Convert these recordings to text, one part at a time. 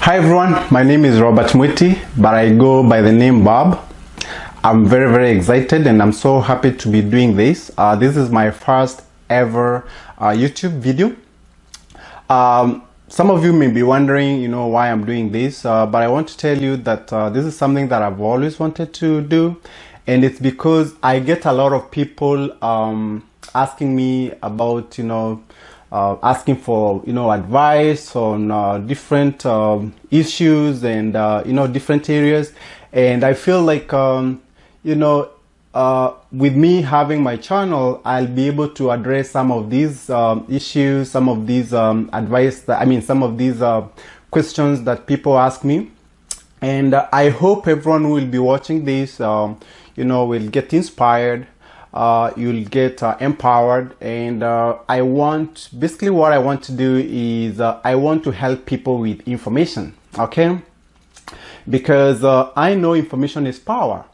Hi everyone, my name is Robert Mwiti, but I go by the name Bob. I'm very excited and I'm so happy to be doing this. This is my first ever YouTube video. Some of you may be wondering, why I'm doing this, but I want to tell you that this is something that I've always wanted to do, and it's because I get a lot of people asking me about, asking for advice on different issues and different areas, and I feel like with me having my channel, I'll be able to address some of these issues, some of these advice that, some of these questions that people ask me, and I hope everyone who will be watching this will get inspired. You'll get empowered, and basically what I want to do is I want to help people with information, okay? Because I know information is power.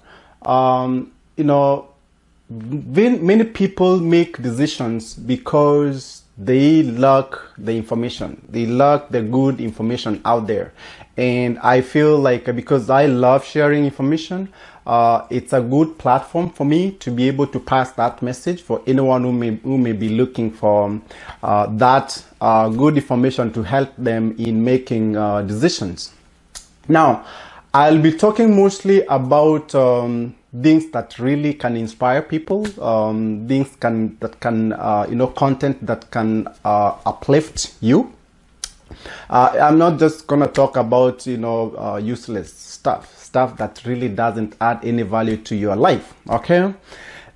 Many people make decisions because they lack the information, they lack the good information out there, and I feel like because I love sharing information, it's a good platform for me to be able to pass that message for anyone who may be looking for that good information to help them in making decisions. Now, I'll be talking mostly about things that really can inspire people, content that can uplift you. I'm not just gonna talk about useless stuff that really doesn't add any value to your life. Okay,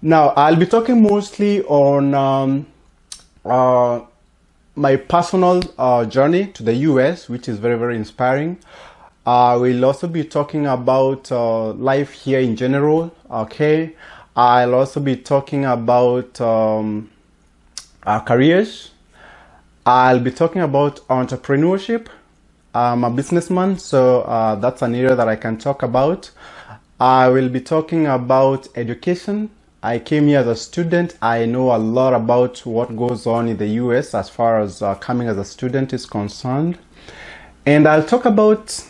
now I'll be talking mostly on my personal journey to the US, which is very inspiring. We'll also be talking about life here in general. Okay, I'll also be talking about careers. I'll be talking about entrepreneurship. I'm a businessman, so that's an area that I can talk about. I will be talking about education. I came here as a student. I know a lot about what goes on in the US as far as coming as a student is concerned. And I'll talk about,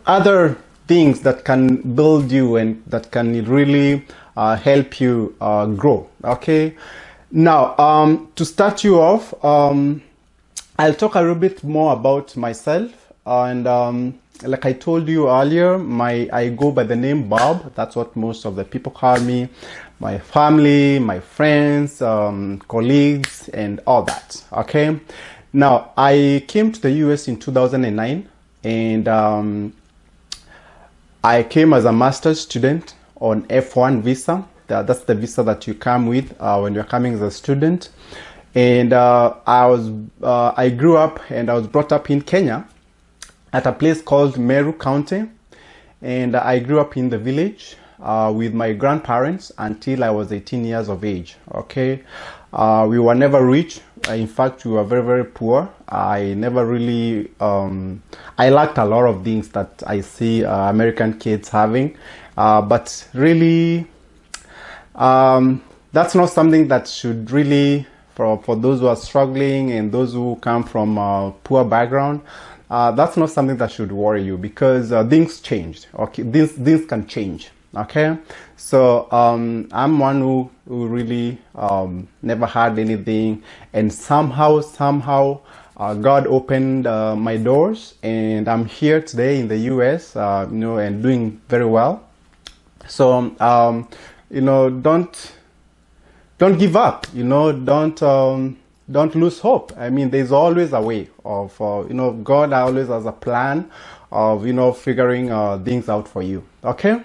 other things that can build you and that can really help you grow. Okay. Now, to start you off, I'll talk a little bit more about myself. And like I told you earlier, I go by the name Bob. That's what most of the people call me. My family, my friends, colleagues, and all that. Okay. Now, I came to the US in 2009, and I came as a master's student on F1 visa. That's the visa that you come with when you're coming as a student. And I grew up and I was brought up in Kenya at a place called Meru County. And I grew up in the village with my grandparents until I was 18 years of age. Okay. We were never rich. In fact, we were very poor. I never really, I lacked a lot of things that I see American kids having. But really, that's not something that should really, for those who are struggling and those who come from a poor background, that's not something that should worry you, because things changed. Okay, things can change. Okay, so I'm one who really never had anything, and somehow God opened my doors, and I'm here today in the US, and doing very well. So don't give up. Don't lose hope. I mean, there's always a way of God always has a plan of figuring things out for you. Okay.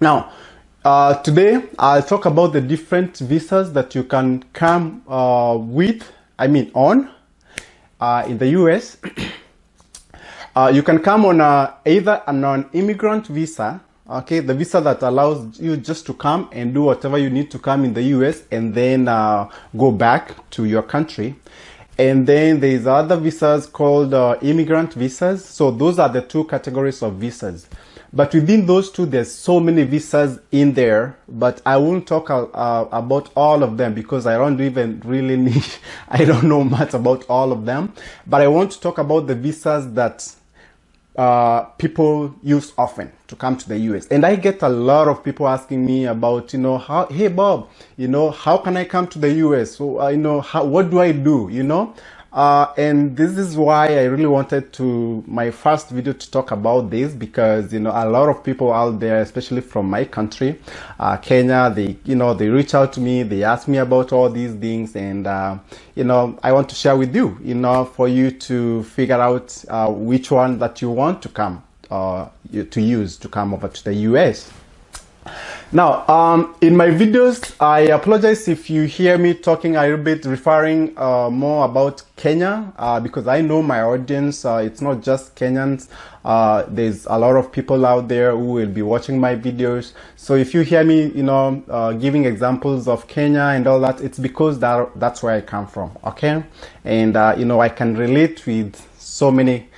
Now, today I'll talk about the different visas that you can come on in the US. You can come on either a non-immigrant visa, okay, the visa that allows you just to come and do whatever you need to come in the US and then go back to your country. And then there's other visas called immigrant visas. So those are the two categories of visas. But within those two, there's so many visas in there, but I won't talk about all of them because I don't even really need, I don't know much about all of them. But I want to talk about the visas that people use often to come to the US. And I get a lot of people asking me about, hey Bob, how can I come to the US? So, what do I do, and this is why I really wanted my first video to talk about this, because, a lot of people out there, especially from my country, Kenya, they reach out to me, they ask me about all these things, and, I want to share with you, for you to figure out which one that you want to come, to use to come over to the US. Now, in my videos, I apologize if you hear me talking a little bit, referring more about Kenya, because I know my audience, it's not just Kenyans. There's a lot of people out there who will be watching my videos. So if you hear me, giving examples of Kenya and all that, it's because that's where I come from, okay? And, I can relate with so many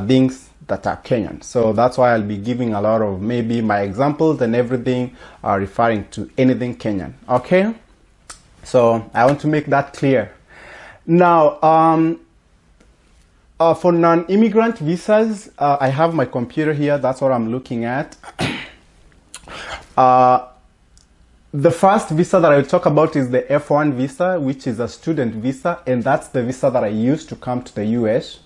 things that are Kenyan. So that's why I'll be giving a lot of maybe my examples and everything are referring to anything Kenyan. Okay? So I want to make that clear. Now, for non-immigrant visas, I have my computer here. That's what I'm looking at. The first visa that I'll talk about is the F1 visa, which is a student visa, and that's the visa that I use to come to the US.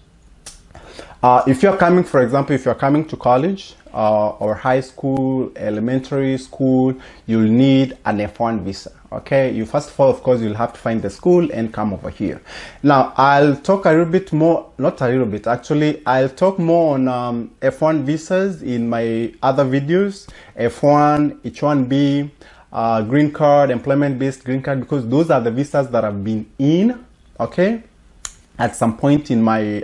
If you're coming, for example, if you're coming to college or high school, elementary school, you'll need an F1 visa. Okay, you first of all, of course, you'll have to find the school and come over here. Now, I'll talk a little bit more, not a little bit, actually, I'll talk more on F1 visas in my other videos, F1, H1B, green card, employment-based green card, because those are the visas that have been in, okay, at some point in my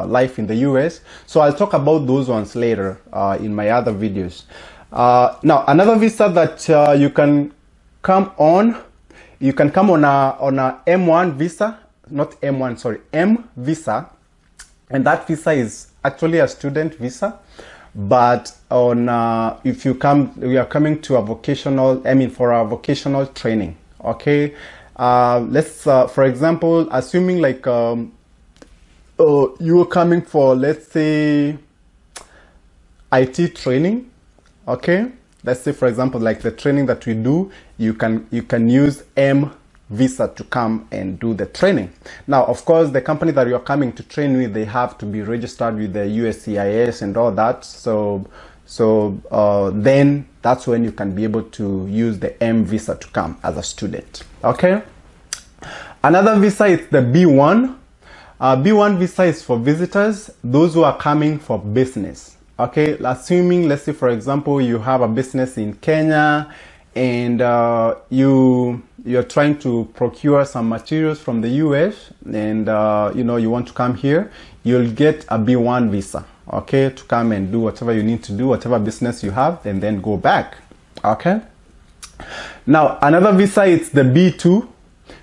life in the US. So I'll talk about those ones later in my other videos. Now, another visa that you can come on a M1 visa, not M1, sorry, M visa. And that visa is actually a student visa. But on if you are coming to a vocational, for a vocational training, okay? Let's, for example, assuming like you are coming for, let's say, IT training, okay? Let's say, for example, like the training that we do, you can use M visa to come and do the training. Now, of course, the company that you're coming to train with, they have to be registered with the USCIS and all that. So then that's when you can be able to use the M visa to come as a student, okay? Another visa is the B1. B1 visa is for visitors, those who are coming for business. Okay, assuming, let's say, for example, you have a business in Kenya and you're trying to procure some materials from the US and you want to come here, you'll get a B1 visa, okay, to come and do whatever you need to do, whatever business you have, and then go back. Okay. Now, another visa is the B2.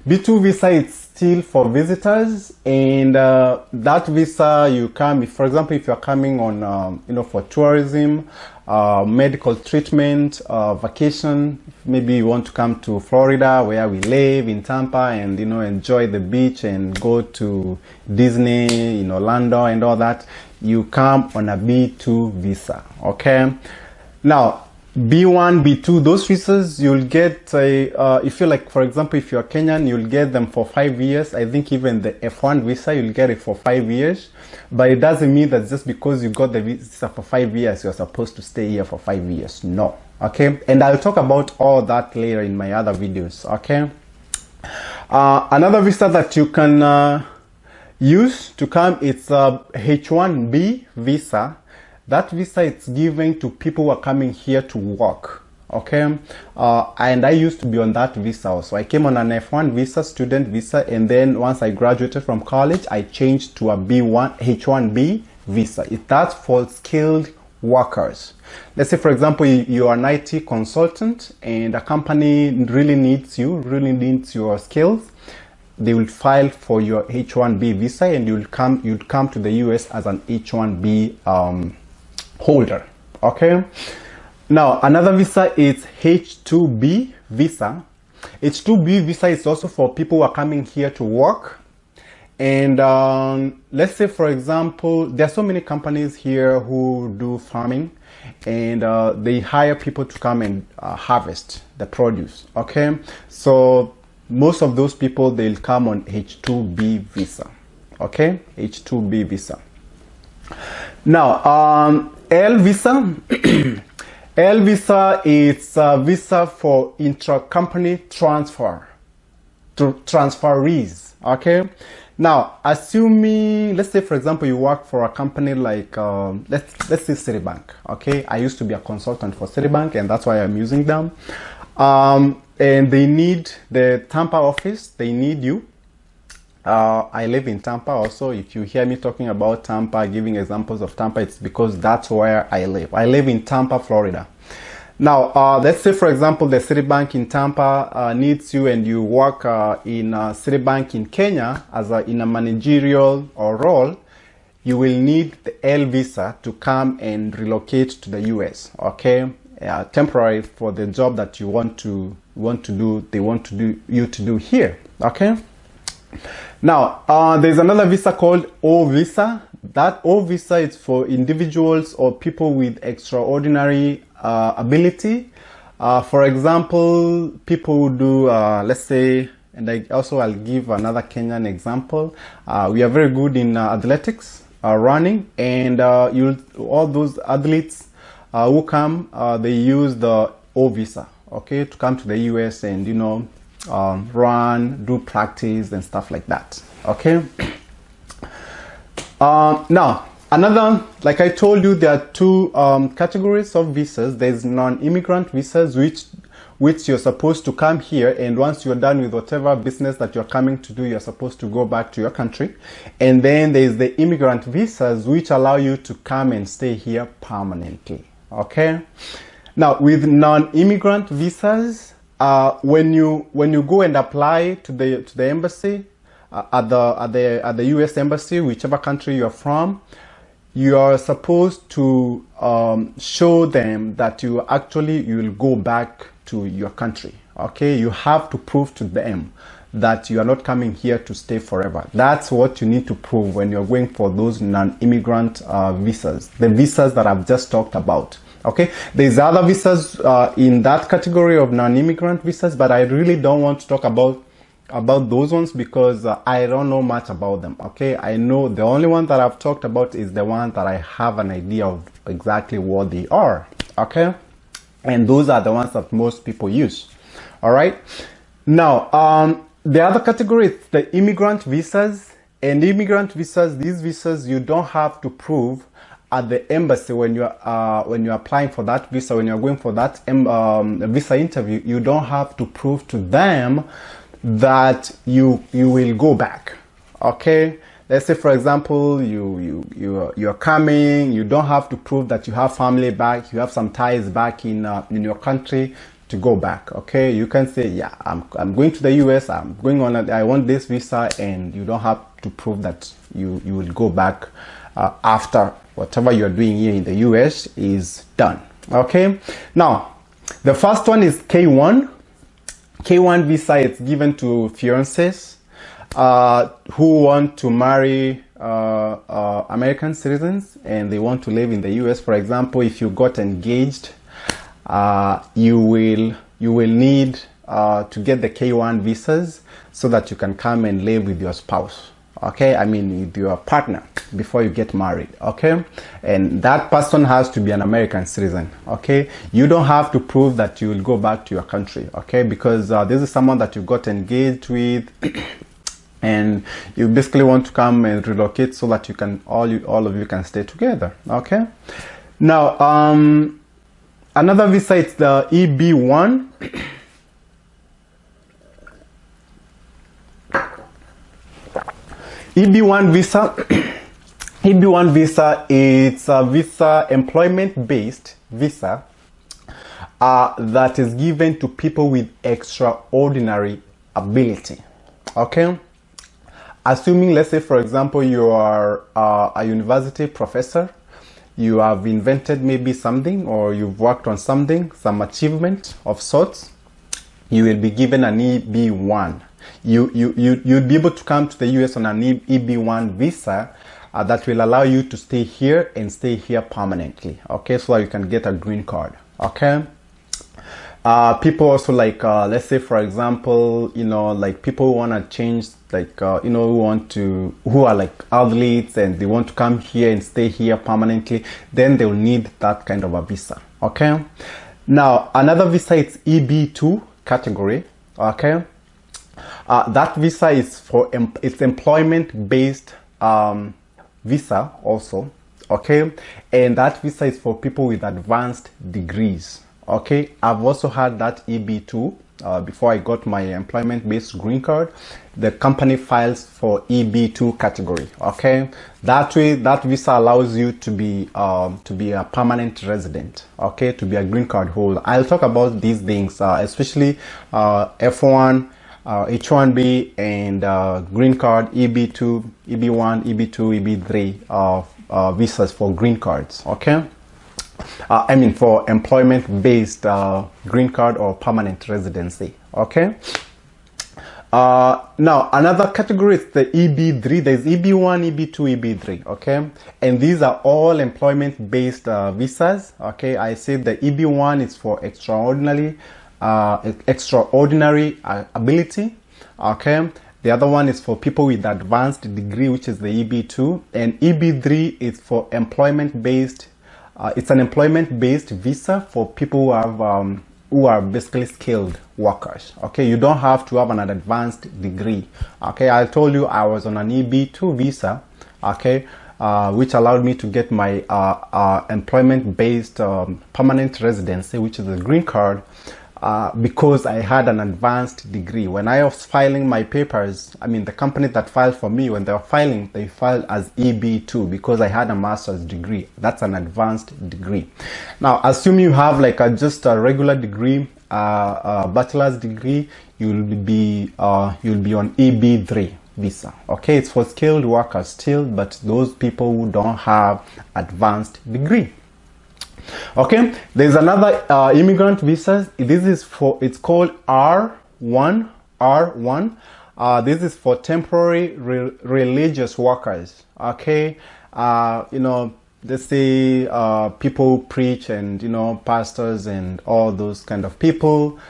B2 visa is still for visitors, and that visa you come, for example, if you're coming on, for tourism, medical treatment, vacation, maybe you want to come to Florida where we live in Tampa and, enjoy the beach and go to Disney in Orlando and all that, you come on a B2 visa, okay? Now, B1, B2, those visas you'll get, if you like, for example, if you're Kenyan, you'll get them for 5 years. I think even the F1 visa, you'll get it for 5 years. But it doesn't mean that just because you got the visa for 5 years, you're supposed to stay here for 5 years. No. Okay. And I'll talk about all that later in my other videos. Okay. Another visa that you can use to come, it's a H1B visa. That visa is given to people who are coming here to work, okay? And I used to be on that visa also. I came on an F1 visa, student visa, and then once I graduated from college, I changed to a B1, H1B visa. That's for skilled workers. Let's say, for example, you're an IT consultant and a company really needs your skills. They will file for your H1B visa and you'd come to the US as an H1B holder, okay? Now, another visa is H2B visa. H2B visa is also for people who are coming here to work, And let's say, for example, there are so many companies here who do farming, and they hire people to come and harvest the produce. Okay, so most of those people, they'll come on H-2B visa. Okay, H-2B visa. Now, L visa. L visa is a visa for intra-company transfer to transferees. Okay. Now, assuming, let's say, for example, you work for a company like, let's say Citibank, okay? I used to be a consultant for Citibank, and that's why I'm using them. And they need the Tampa office, they need you. I live in Tampa also. If you hear me talking about Tampa, giving examples of Tampa, it's because that's where I live. I live in Tampa, Florida. Now, let's say, for example, the Citibank in Tampa needs you, and you work in Citibank in Kenya as in a managerial or role. You will need the L visa to come and relocate to the US, okay? Temporary for the job that you want to do. They want you to do here, okay? Now, there's another visa called O visa. That O visa is for individuals or people with extraordinary ability. For example, people who do, let's say, and I'll give another Kenyan example. We are very good in athletics, running, and all those athletes who come, they use the O visa, okay, to come to the US and, run, do practice and stuff like that, okay? Now, another, like I told you, there are two categories of visas. There's non-immigrant visas, which you're supposed to come here, and once you're done with whatever business that you're coming to do, you're supposed to go back to your country. And then there's the immigrant visas, which allow you to come and stay here permanently, okay? Now, with non-immigrant visas, when you go and apply to the embassy, at the US embassy, whichever country you're from, you are supposed to show them that you will go back to your country, okay? You have to prove to them that you are not coming here to stay forever. That's what you need to prove when you're going for those non-immigrant visas, the visas that I've just talked about. Okay, there's other visas in that category of non-immigrant visas, but I really don't want to talk about those ones because I don't know much about them. Okay, I know the only one that I've talked about is the one that I have an idea of exactly what they are. Okay, and those are the ones that most people use. All right, now the other category is the immigrant visas. And immigrant visas, these visas, you don't have to prove at the embassy when you're applying for that visa, when you're going for that visa interview. You don't have to prove to them that you will go back, okay? Let's say, for example, you're coming. You don't have to prove that you have family back, you have some ties back in your country to go back, okay? You can say, yeah, I'm going to the US, I'm going on, I want this visa, and you don't have to prove that you will go back after whatever you're doing here in the US is done, okay? Now, the first one is K1. K1 visa is given to fiancés who want to marry American citizens and they want to live in the US. For example, if you got engaged, you will need to get the K1 visas so that you can come and live with your spouse, okay? I mean, with your partner before you get married, okay? And that person has to be an American citizen, okay? You don't have to prove that you will go back to your country, okay? Because this is someone that you got engaged with and you basically want to come and relocate so that you can all of you can stay together, okay? Now, another visa is the EB1. EB1 visa. EB1 visa is a visa, employment-based visa that is given to people with extraordinary ability, okay? Assuming, let's say, for example, you are a university professor, you have invented maybe something, or you've worked on something, some achievement of sorts, you will be given an EB1. you'd be able to come to the US on an EB1 visa that will allow you to stay here and stay here permanently. Okay, so that you can get a green card. Okay. People also like, let's say for example, like people who want to change, like, who are like athletes and they want to come here and stay here permanently, then they'll need that kind of a visa. Okay. Now, another visa is EB2 category. Okay. That visa is for, it's employment-based visa also. Okay. And that visa is for people with advanced degrees. Okay, I've also had that EB2 before I got my employment-based green card. The company files for EB2 category. Okay, that way that visa allows you to be a permanent resident. Okay, to be a green card holder. I'll talk about these things, especially F1, H1B, and green card EB2, EB1, EB2, EB3 visas for green cards. Okay. I mean for employment-based green card or permanent residency. Okay. Now another category is the EB3. There's EB1, EB2, EB3. Okay, and these are all employment-based visas. Okay, I said the EB1 is for extraordinary ability. Okay. The other one is for people with advanced degree, which is the EB2, and EB3 is for employment-based. It's an employment-based visa for people who are basically skilled workers. Okay, you don't have to have an advanced degree. Okay, I told you I was on an EB2 visa. Okay, which allowed me to get my employment-based permanent residency, which is a green card. Because I had an advanced degree. When I was filing my papers, I mean the company that filed for me, when they were filing, they filed as EB2 because I had a master's degree. That's an advanced degree. Now, assume you have like just a regular degree, a bachelor's degree, you'll be on EB3 visa. Okay, it's for skilled workers still, but those people who don't have advanced degree. Okay, there's another immigrant visas. This is for, it's called R1. This is for temporary religious workers. Okay, they say people who preach and pastors and all those kind of people,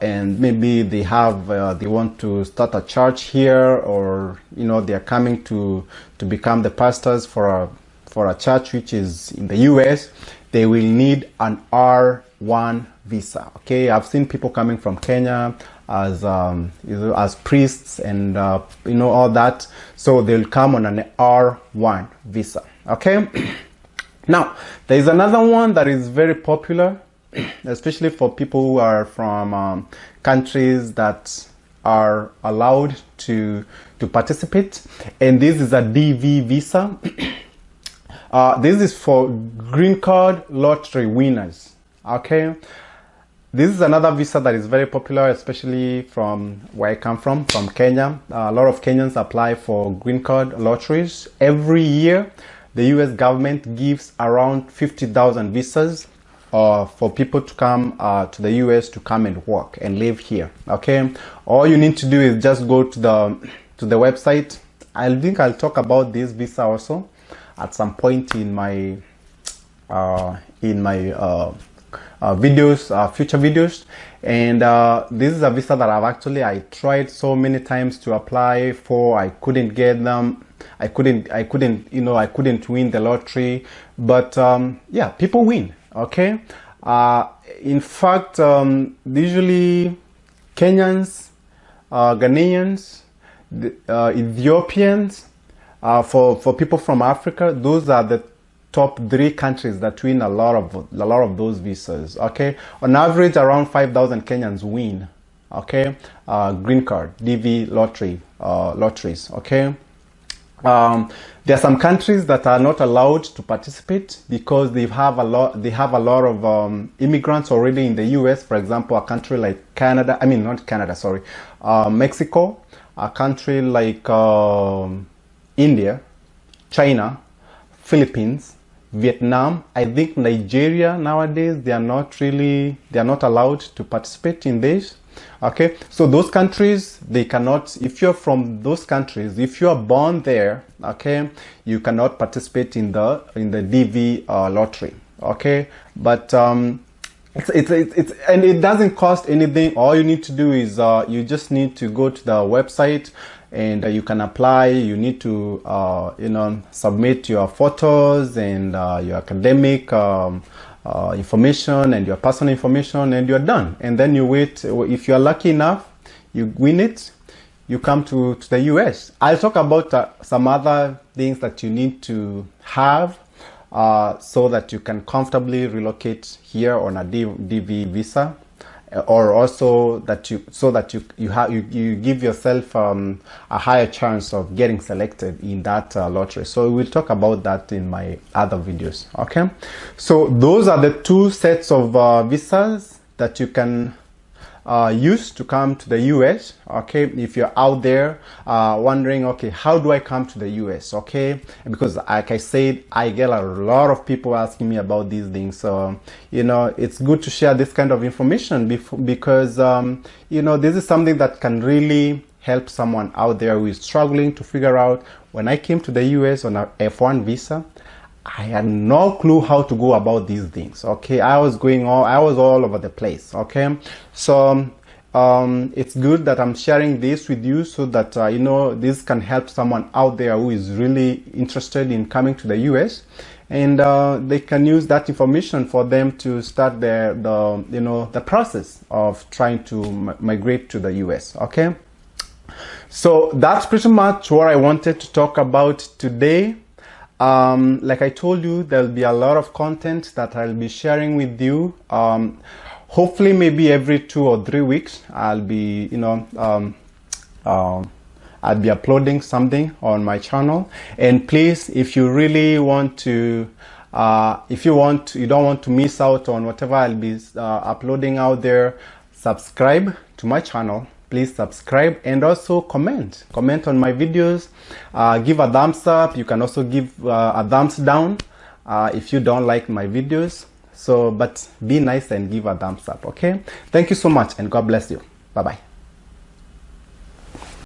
and maybe they have they want to start a church here, or they are coming to become the pastors for a church which is in the US. They will need an R1 visa. Okay, I've seen people coming from Kenya as priests and all that. So they'll come on an R1 visa. Okay. Now there is another one that is very popular, especially for people who are from countries that are allowed to participate, and this is a DV visa. This is for green card lottery winners. Okay, this is another visa that is very popular, especially from where I come from Kenya. A lot of Kenyans apply for green card lotteries. Every year, the US government gives around 50,000 visas for people to come to the US to come and work and live here. Okay, all you need to do is just go to the website. I think I'll talk about this visa also at some point in my videos, future videos. And this is a visa that I tried so many times to apply for. I couldn't get them. I couldn't win the lottery. But yeah, people win. Okay. In fact, usually Kenyans, Ghanaians, Ethiopians, for people from Africa, those are the top 3 countries that win a lot of those visas. Okay, on average, around 5,000 Kenyans win. Okay, green card DV lotteries. Okay, there are some countries that are not allowed to participate because they have a lot of immigrants already in the US. For example, a country like Canada. I mean, not Canada. Sorry, Mexico. A country like India, China, Philippines, Vietnam. I think Nigeria nowadays, they are not allowed to participate in this. Okay, so those countries, they cannot, if you're from those countries, if you are born there, okay, you cannot participate in the DV lottery. Okay, but it's and it doesn't cost anything. All you need to do is you just need to go to the website and you can apply. You need to submit your photos and your academic information and your personal information, and you're done. And then you wait. If you're lucky enough, you win it, you come to the US. I'll talk about some other things that you need to have so that you can comfortably relocate here on a DV visa, or also that you give yourself a higher chance of getting selected in that lottery. So we'll talk about that in my other videos. Okay, so those are the two sets of visas that you can use to come to the US. Okay, if you're out there wondering, okay, how do I come to the US? Okay, because like I said, I get a lot of people asking me about these things. So it's good to share this kind of information because this is something that can really help someone out there who is struggling to figure out, when I came to the US on a F1 visa, I had no clue how to go about these things. Okay, I was all over the place. Okay, so it's good that I'm sharing this with you so that this can help someone out there who is really interested in coming to the US, and they can use that information for them to start the process of trying to migrate to the US. Okay, so that's pretty much what I wanted to talk about today. Like I told you, there'll be a lot of content that I'll be sharing with you. Hopefully maybe every 2 or 3 weeks I'll be I'll be uploading something on my channel. And please, if you really want to you don't want to miss out on whatever I'll be uploading out there, subscribe to my channel. Please subscribe, and also comment on my videos. Give a thumbs up. You can also give a thumbs down if you don't like my videos. So, but be nice and give a thumbs up. Okay, thank you so much, and God bless you. Bye bye.